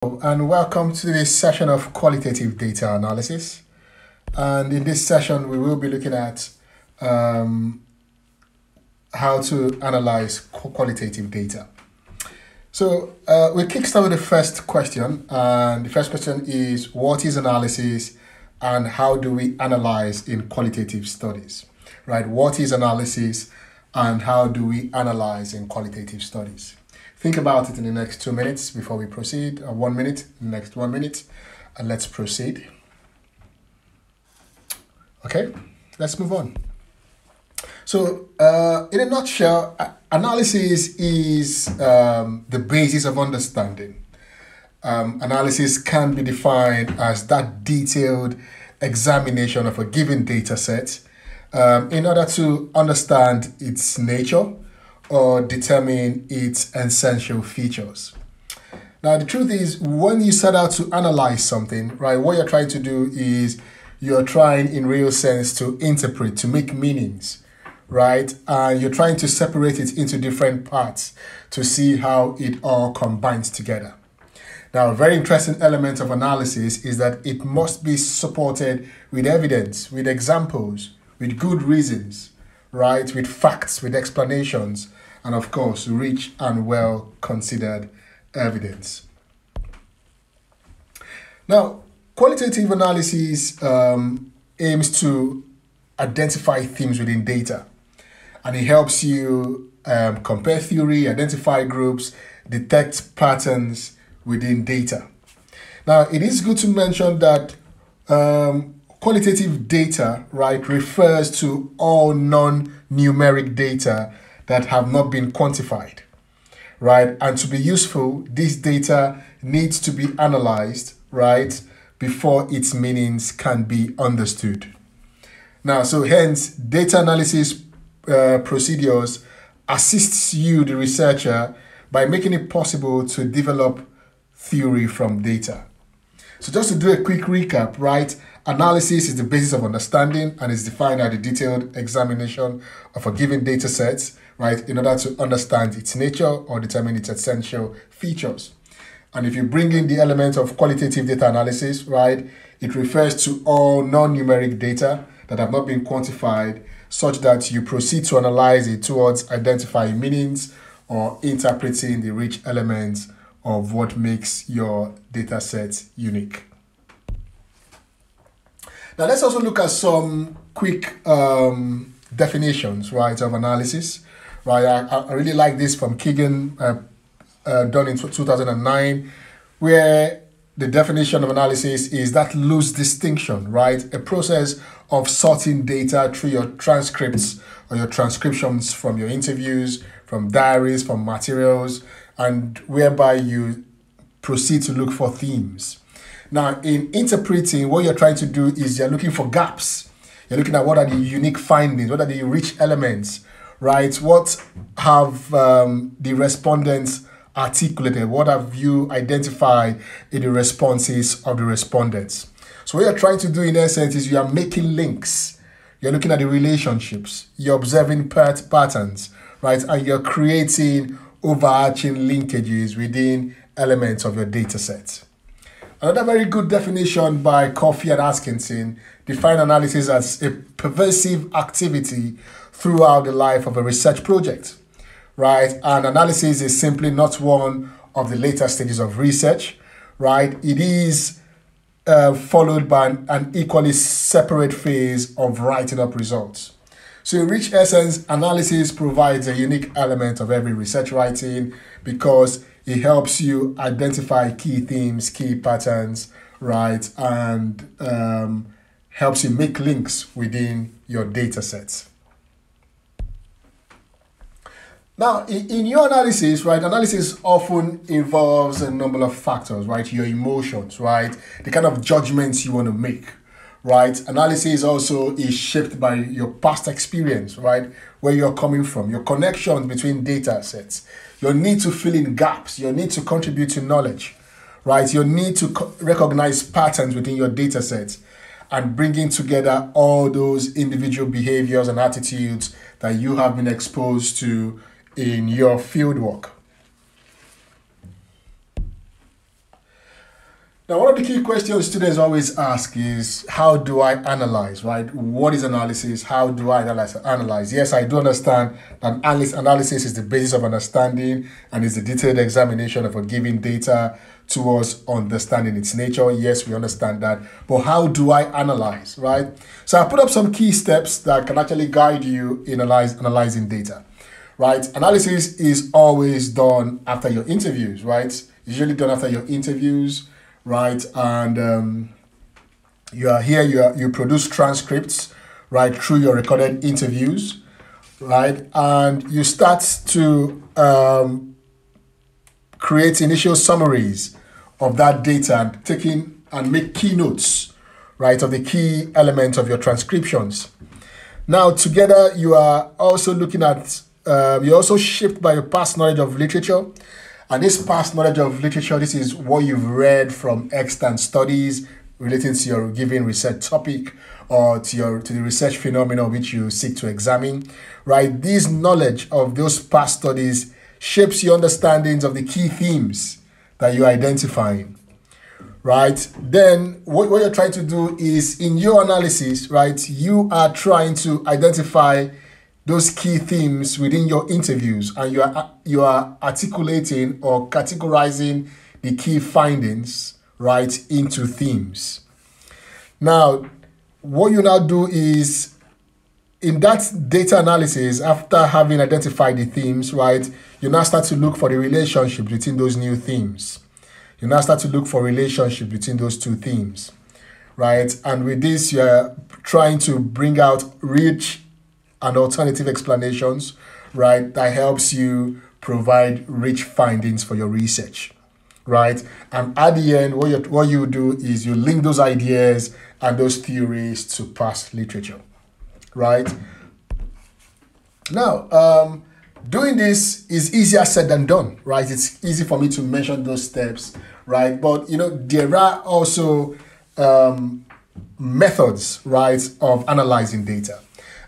And welcome to this session of qualitative data analysis. And in this session, we will be looking at how to analyze qualitative data. So we'll kickstart with the first question. And the first question is, what is analysis and how do we analyze in qualitative studies? Right? What is analysis and how do we analyze in qualitative studies? Think about it in the next 2 minutes before we proceed, 1 minute, next 1 minute, and let's proceed. Okay, let's move on. So, in a nutshell, analysis is the basis of understanding. Analysis can be defined as that detailed examination of a given data set in order to understand its nature or determine its essential features. Now, the truth is, when you set out to analyze something, right, what you're trying to do is you're trying in real sense to interpret, to make meanings, right? And you're trying to separate it into different parts to see how it all combines together. Now, a very interesting element of analysis is that it must be supported with evidence, with examples, with good reasons, right? With facts, with explanations, and of course, rich and well-considered evidence. Now, qualitative analysis aims to identify themes within data, and it helps you compare theory, identify groups, detect patterns within data. Now, it is good to mention that qualitative data, right, refers to all non-numeric data that have not been quantified, right? And to be useful, this data needs to be analyzed, right, before its meanings can be understood. Now, so hence, data analysis procedures assists you, the researcher, by making it possible to develop theory from data. So just to do a quick recap, right? Analysis is the basis of understanding and is defined as the detailed examination of a given data set, right, in order to understand its nature or determine its essential features. And if you bring in the element of qualitative data analysis, right, it refers to all non-numeric data that have not been quantified, such that you proceed to analyze it towards identifying meanings or interpreting the rich elements of what makes your data set unique. Now, let's also look at some quick definitions, right, of analysis. Right, I really like this from Keegan, done in 2009, where the definition of analysis is that loose distinction, right? A process of sorting data through your transcripts or your transcriptions from your interviews, from diaries, from materials, and whereby you proceed to look for themes. Now, in interpreting, what you're trying to do is you're looking for gaps. You're looking at what are the unique findings, what are the rich elements, right? What have the respondents articulated? What have you identified in the responses of the respondents? So what you're trying to do in essence is you are making links. You're looking at the relationships. You're observing patterns, right? And you're creating overarching linkages within elements of your data set. Another very good definition by Coffey and Atkinson define analysis as a pervasive activity throughout the life of a research project, right? And analysis is simply not one of the later stages of research, right? It is followed by an equally separate phase of writing up results. So in rich essence, analysis provides a unique element of every research writing because it helps you identify key themes, key patterns, right? And helps you make links within your data sets. Now, in your analysis, right, analysis often involves a number of factors, right? Your emotions, right? The kind of judgments you want to make, right? Analysis also is shaped by your past experience, right? Where you're coming from, your connections between data sets, your need to fill in gaps, your need to contribute to knowledge, right? Your need to recognize patterns within your data sets and bringing together all those individual behaviors and attitudes that you have been exposed to in your fieldwork. Now, one of the key questions students always ask is, how do I analyze, right? What is analysis? How do I analyze? Yes, I do understand that analysis is the basis of understanding and is the detailed examination of a given data towards understanding its nature. Yes, we understand that. But how do I analyze, right? So I put up some key steps that can actually guide you in analyzing data, right? Analysis is always done after your interviews, right? Usually done after your interviews, right? And you produce transcripts, right, through your recorded interviews, right? And you start to create initial summaries of that data and make keynotes, right, of the key elements of your transcriptions. Now, together, you are also looking at, you're also shaped by your past knowledge of literature. And this past knowledge of literature, this is what you've read from extant studies relating to your given research topic or to the research phenomena which you seek to examine, right? This knowledge of those past studies shapes your understandings of the key themes that you're identifying, right? Then what you're trying to do is, in your analysis, right, you are trying to identify those key themes within your interviews, and you are articulating or categorizing the key findings, right, into themes. Now, what you now do is, in that data analysis, after having identified the themes, right, you now start to look for the relationship between those new themes. You now start to look for relationship between those two themes, right? And with this, you're trying to bring out rich and alternative explanations, right, that helps you provide rich findings for your research, right? And at the end, what you do is you link those ideas and those theories to past literature, right? Now, doing this is easier said than done, right? It's easy for me to mention those steps, right? But, there are also methods, right, of analyzing data.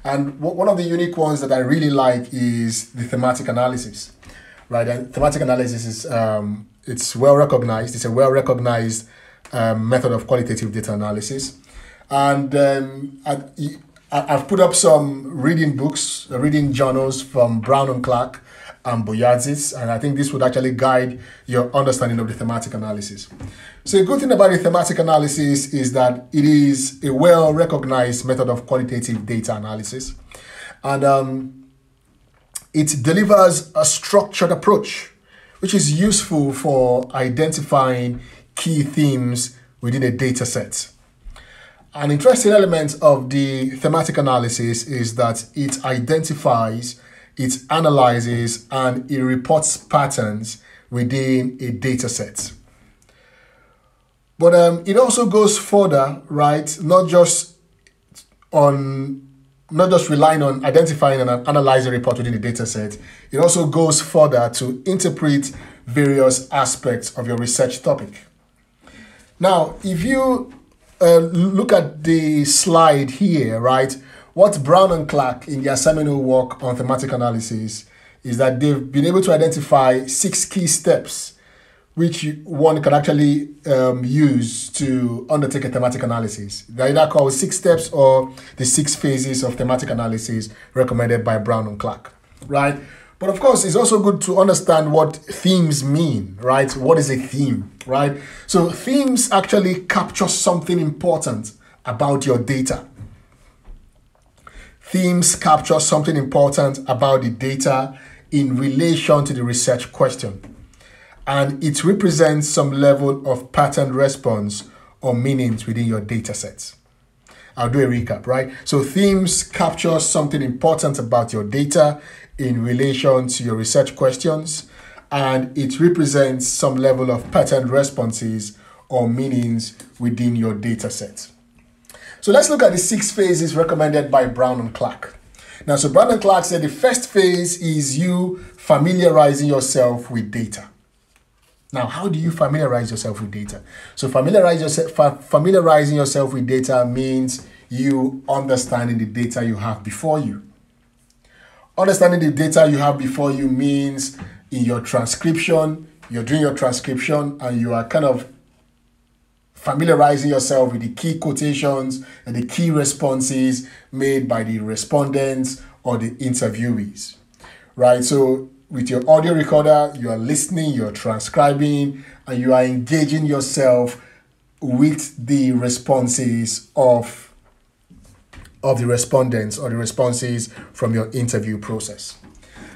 And one of the unique ones that I really like is the thematic analysis, right? And thematic analysis is, it's well recognized. It's a well recognized method of qualitative data analysis. And I've put up some reading books, reading journals from Brown and Clark and Boyadzis, and I think this would actually guide your understanding of the thematic analysis. So a good thing about the thematic analysis is that it is a well-recognized method of qualitative data analysis, and it delivers a structured approach, which is useful for identifying key themes within a data set. An interesting element of the thematic analysis is that it identifies, it analyzes, and it reports patterns within a data set. But it also goes further, right? Not just relying on identifying and analyzing a report within the data set. It also goes further to interpret various aspects of your research topic. Now, if you look at the slide here, right? What Brown and Clark in their seminal work on thematic analysis is that they've been able to identify 6 key steps which one can actually use to undertake a thematic analysis. They're either called 6 steps or the 6 phases of thematic analysis recommended by Brown and Clark, right? But of course, it's also good to understand what themes mean, right? What is a theme, right? So themes actually capture something important about your data. Themes capture something important about the data in relation to the research question. And it represents some level of pattern response or meanings within your data sets. I'll do a recap, right? So themes capture something important about your data in relation to your research questions, and it represents some level of pattern responses or meanings within your data set. So let's look at the 6 phases recommended by Brown and Clark. Now, so Brown and Clark said the first phase is you familiarizing yourself with data. Now, how do you familiarize yourself with data? So familiarizing yourself with data means you understanding the data you have before you. Understanding the data you have before you means in your transcription, you're doing your transcription and you are kind of familiarizing yourself with the key quotations and the key responses made by the respondents or the interviewees, right? So with your audio recorder, you are listening, you're transcribing, and you are engaging yourself with the responses of the respondents or the responses from your interview process.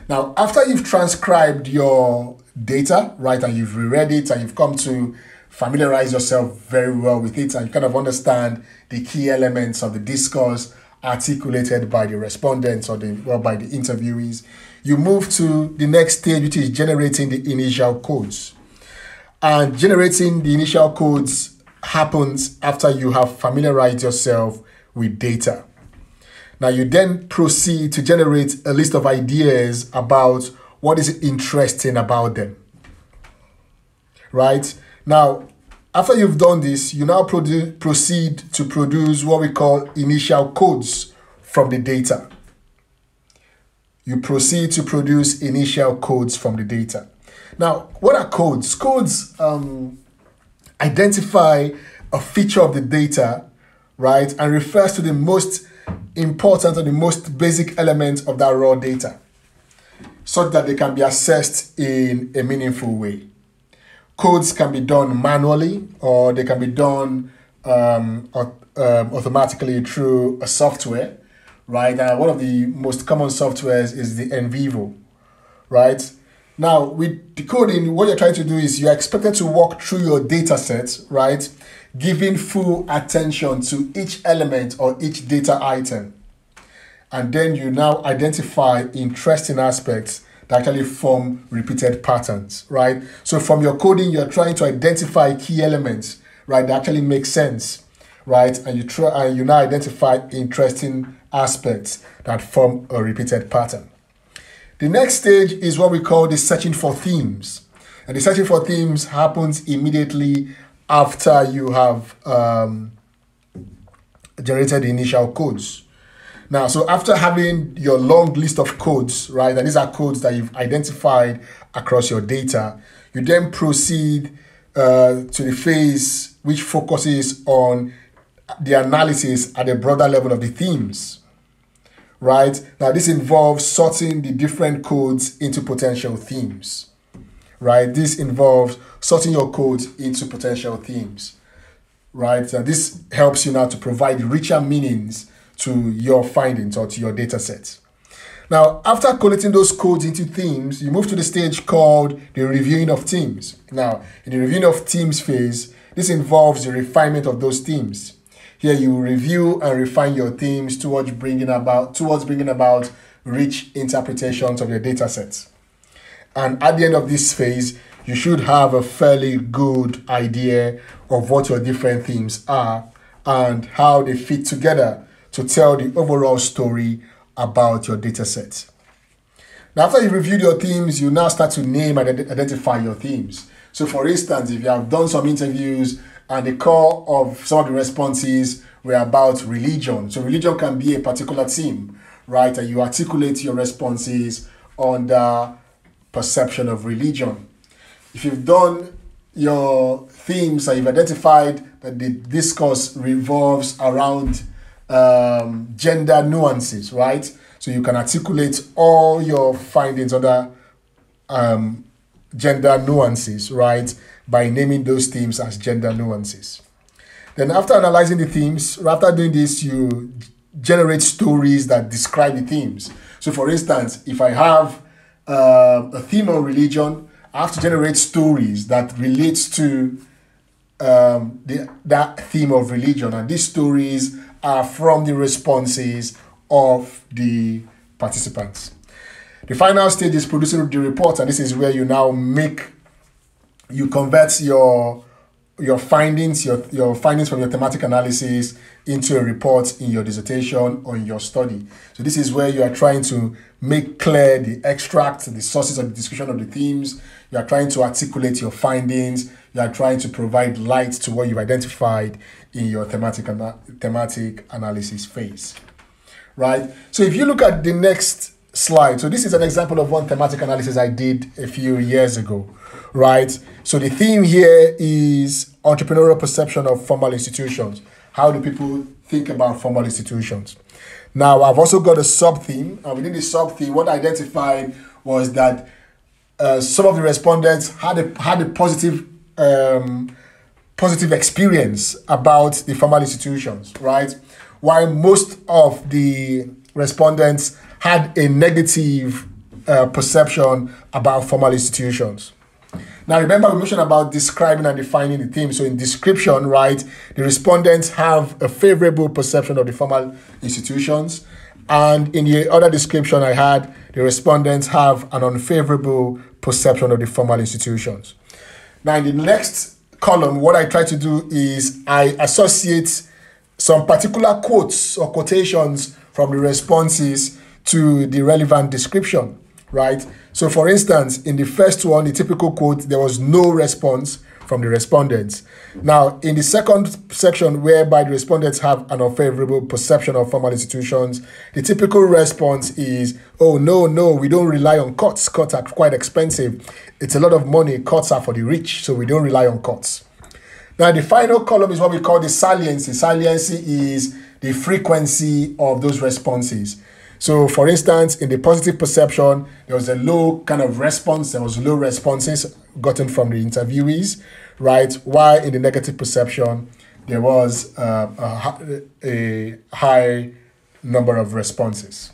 Now, after you've transcribed your data, right, and you've reread it and you've come to familiarize yourself very well with it and you kind of understand the key elements of the discourse articulated by the respondents or by the interviewees, you move to the next stage, which is generating the initial codes. And generating the initial codes happens after you have familiarized yourself with data. Now you then proceed to generate a list of ideas about what is interesting about them, right? Now, after you've done this, you now proceed to produce what we call initial codes from the data. You proceed to produce initial codes from the data. Now, what are codes? Codes identify a feature of the data, right, and refers to the most important or the most basic element of that raw data, such that they can be accessed in a meaningful way. Codes can be done manually or they can be done automatically through a software, right? And one of the most common softwares is the NVivo, right? Now, with decoding, what you're trying to do is you're expected to walk through your data set, right? Giving full attention to each element or each data item. And then you now identify interesting aspects that actually form repeated patterns, right? So from your coding, you're trying to identify key elements, right, that actually make sense, right? And you now identify interesting aspects that form a repeated pattern. The next stage is what we call the searching for themes. And the searching for themes happens immediately after you have generated the initial codes. Now, so after having your long list of codes, right, and these are codes that you've identified across your data, you then proceed to the phase which focuses on the analysis at a broader level of the themes, right? Now, this involves sorting the different codes into potential themes, right? This involves sorting your codes into potential themes, right? So this helps you now to provide richer meanings to your findings or to your data sets. Now, after collating those codes into themes, you move to the stage called the reviewing of themes. Now, in the reviewing of themes phase, this involves the refinement of those themes. Here, you review and refine your themes towards bringing about rich interpretations of your data sets. And at the end of this phase, you should have a fairly good idea of what your different themes are and how they fit together to tell the overall story about your data set. Now, after you've reviewed your themes, you now start to name and identify your themes. So for instance, if you have done some interviews and the core of some of the responses were about religion, so religion can be a particular theme, right? And you articulate your responses on the perception of religion. If you've done your themes and you've identified that the discourse revolves around gender nuances, right? So you can articulate all your findings under gender nuances, right? By naming those themes as gender nuances. Then after analyzing the themes, after doing this, you generate stories that describe the themes. So for instance, if I have a theme on religion, I have to generate stories that relates to that theme of religion. And these stories are from the responses of the participants. The final stage is producing the report, and this is where you now convert your findings, your findings from your thematic analysis into a report in your dissertation or in your study. So this is where you are trying to make clear the extract, the sources of the description of the themes. You are trying to articulate your findings. You are trying to provide light to what you've identified in your thematic analysis phase, right? So if you look at the next slide. So this is an example of one thematic analysis I did a few years ago, right? So the theme here is entrepreneurial perception of formal institutions. How do people think about formal institutions? Now, I've also got a sub-theme, and within the sub-theme, what I identified was that some of the respondents had a positive experience about the formal institutions, right? While most of the respondents had a negative perception about formal institutions. Now, remember we mentioned about describing and defining the theme. So in description, right, the respondents have a favorable perception of the formal institutions. And in the other description I had, the respondents have an unfavorable perception of the formal institutions. Now, in the next column, what I try to do is I associate some particular quotes or quotations from the responses to the relevant description, right? So for instance, in the first one, the typical quote, there was no response from the respondents. Now, in the second section, whereby the respondents have an unfavorable perception of formal institutions, the typical response is, oh, no, we don't rely on cuts. Cuts are quite expensive. It's a lot of money. Cuts are for the rich, so we don't rely on cuts. Now, the final column is what we call the saliency. Saliency is the frequency of those responses. So, for instance, in the positive perception, there was a low kind of response. There was low responses gotten from the interviewees, right? While in the negative perception, there was a high number of responses.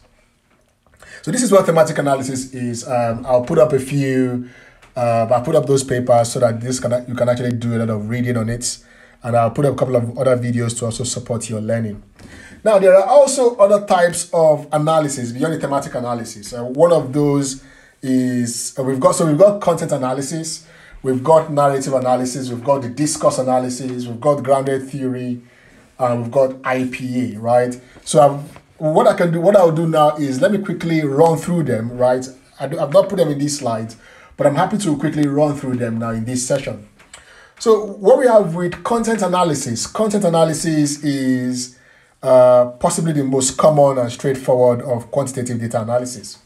So this is what thematic analysis is. I'll put up a few. I'll put up those papers so that you can actually do a lot of reading on it. And I'll put up a couple of other videos to also support your learning. Now, there are also other types of analysis beyond the thematic analysis. One of those is we've got content analysis, we've got narrative analysis, we've got the discourse analysis, we've got grounded theory, and we've got IPA, right? So what I'll do now is let me quickly run through them, right? I've not put them in these slides, but I'm happy to quickly run through them now in this session. So what we have with content analysis is possibly the most common and straightforward of quantitative data analysis.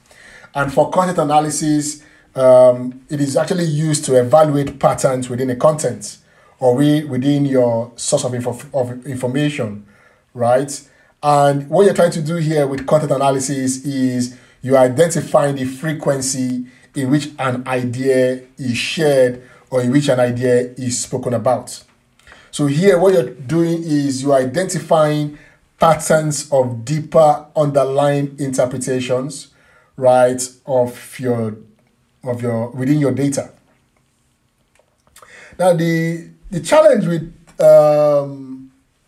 And for content analysis, it is actually used to evaluate patterns within a content or within your source of information, right? And what you're trying to do here with content analysis is you're identifying the frequency in which an idea is shared or in which an idea is spoken about. So here what you're doing is you're identifying patterns of deeper underlying interpretations, right, of your within your data. Now the challenge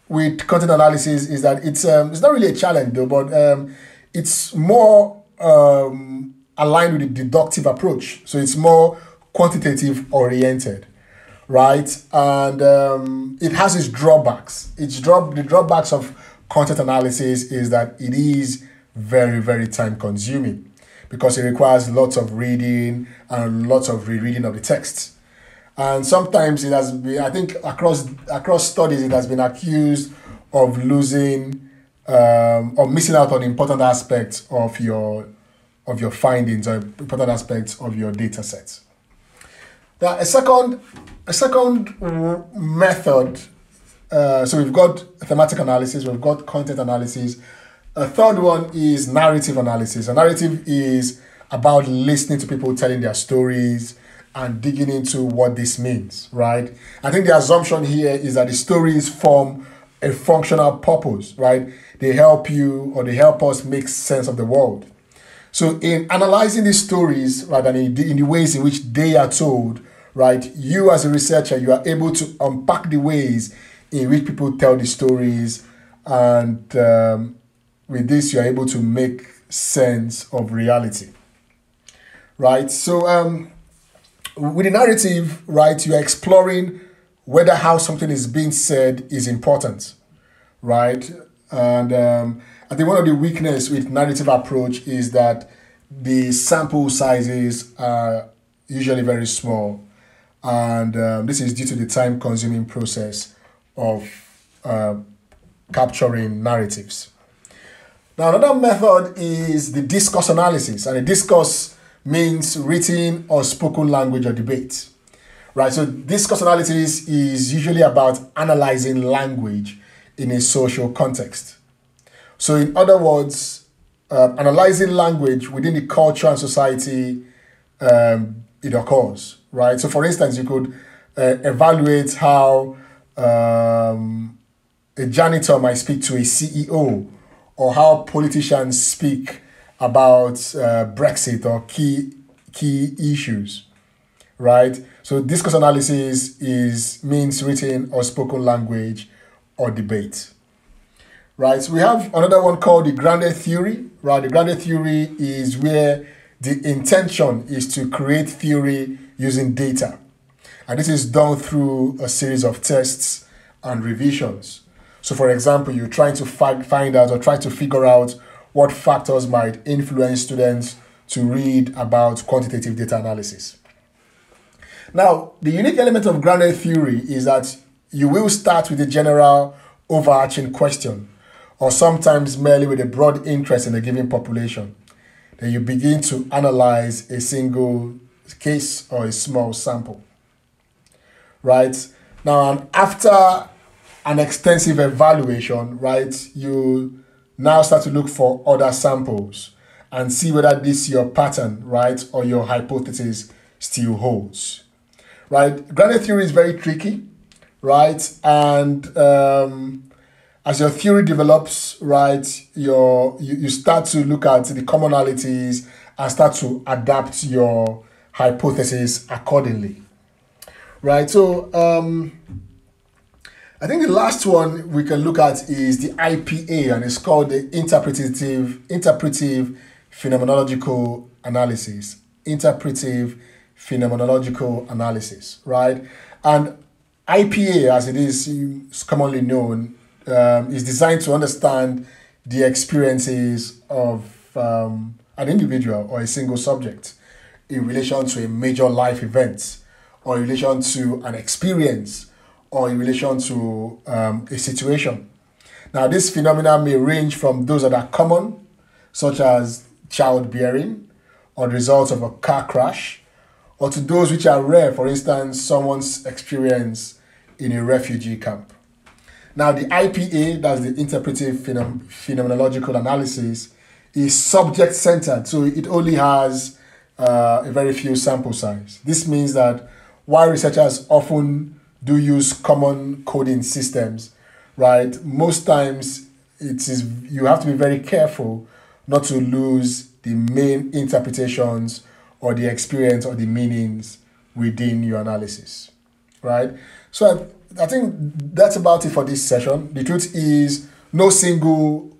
with content analysis is that it's not really a challenge though, but it's more aligned with the deductive approach. So it's more quantitative oriented, right? And it has its drawbacks. The drawbacks of content analysis is that it is very, very time consuming because it requires lots of reading and lots of rereading of the text. And sometimes it has been, I think across studies, it has been accused of losing or missing out on important aspects of your findings or important aspects of your data sets. Now, a second method. So we've got thematic analysis, we've got content analysis. A third one is narrative analysis. A narrative is about listening to people telling their stories and digging into what this means, right? I think the assumption here is that the stories form a functional purpose, right? They help you or they help us make sense of the world. So in analyzing these stories, right, and in the ways in which they are told, right, you as a researcher, you are able to unpack the ways in which people tell the stories, and with this, you are able to make sense of reality, right? So with the narrative, right, you are exploring whether how something is being said is important, right? And I think one of the weaknesses with narrative approach is that the sample sizes are usually very small, and this is due to the time-consuming process of capturing narratives. Now, another method is the discourse analysis, and the discourse means written or spoken language or debate, right? So discourse analysis is usually about analyzing language in a social context. So in other words, analyzing language within the culture and society it occurs, right? So for instance, you could evaluate how a janitor might speak to a CEO, or how politicians speak about Brexit or key issues, right? So discourse analysis means written or spoken language or debate, right? So we have another one called the grounded theory, right? The grounded theory is where the intention is to create theory using data. And this is done through a series of tests and revisions. So for example, you're trying to find out or try to figure out what factors might influence students to read about quantitative data analysis. Now, the unique element of grounded theory is that you will start with a general overarching question, or sometimes merely with a broad interest in a given population. Then you begin to analyze a single case or a small sample, right? Now, and after an extensive evaluation, right, you now start to look for other samples and see whether this your pattern, right, or your hypothesis still holds, right? Grounded theory is very tricky, right? And as your theory develops, right, you start to look at the commonalities and start to adapt your hypothesis accordingly, right? So I think the last one we can look at is the IPA, and it's called the interpretive phenomenological analysis. Interpretive phenomenological analysis, right? And IPA, as it is commonly known, is designed to understand the experiences of an individual or a single subject in relation to a major life event, or in relation to an experience, or in relation to a situation. Now, this phenomena may range from those that are common, such as childbearing, or the result of a car crash, or to those which are rare, for instance, someone's experience in a refugee camp. Now, the IPA, that's the interpretive phenomenological analysis, is subject-centered, so it only has a very few sample size. This means that while researchers often do use common coding systems, right, most times you have to be very careful not to lose the main interpretations or the experience or the meanings within your analysis, right? So I think that's about it for this session. The truth is, no single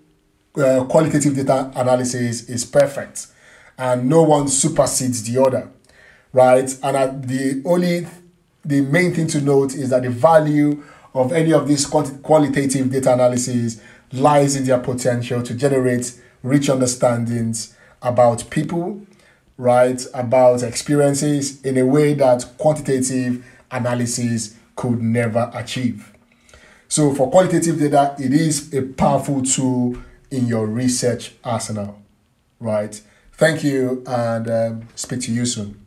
qualitative data analysis is perfect, and no one supersedes the other, right? And the main thing to note is that the value of any of these qualitative data analysis lies in their potential to generate rich understandings about people, right, about experiences in a way that quantitative analysis could never achieve. So for qualitative data, it is a powerful tool in your research arsenal, right? Thank you, and speak to you soon.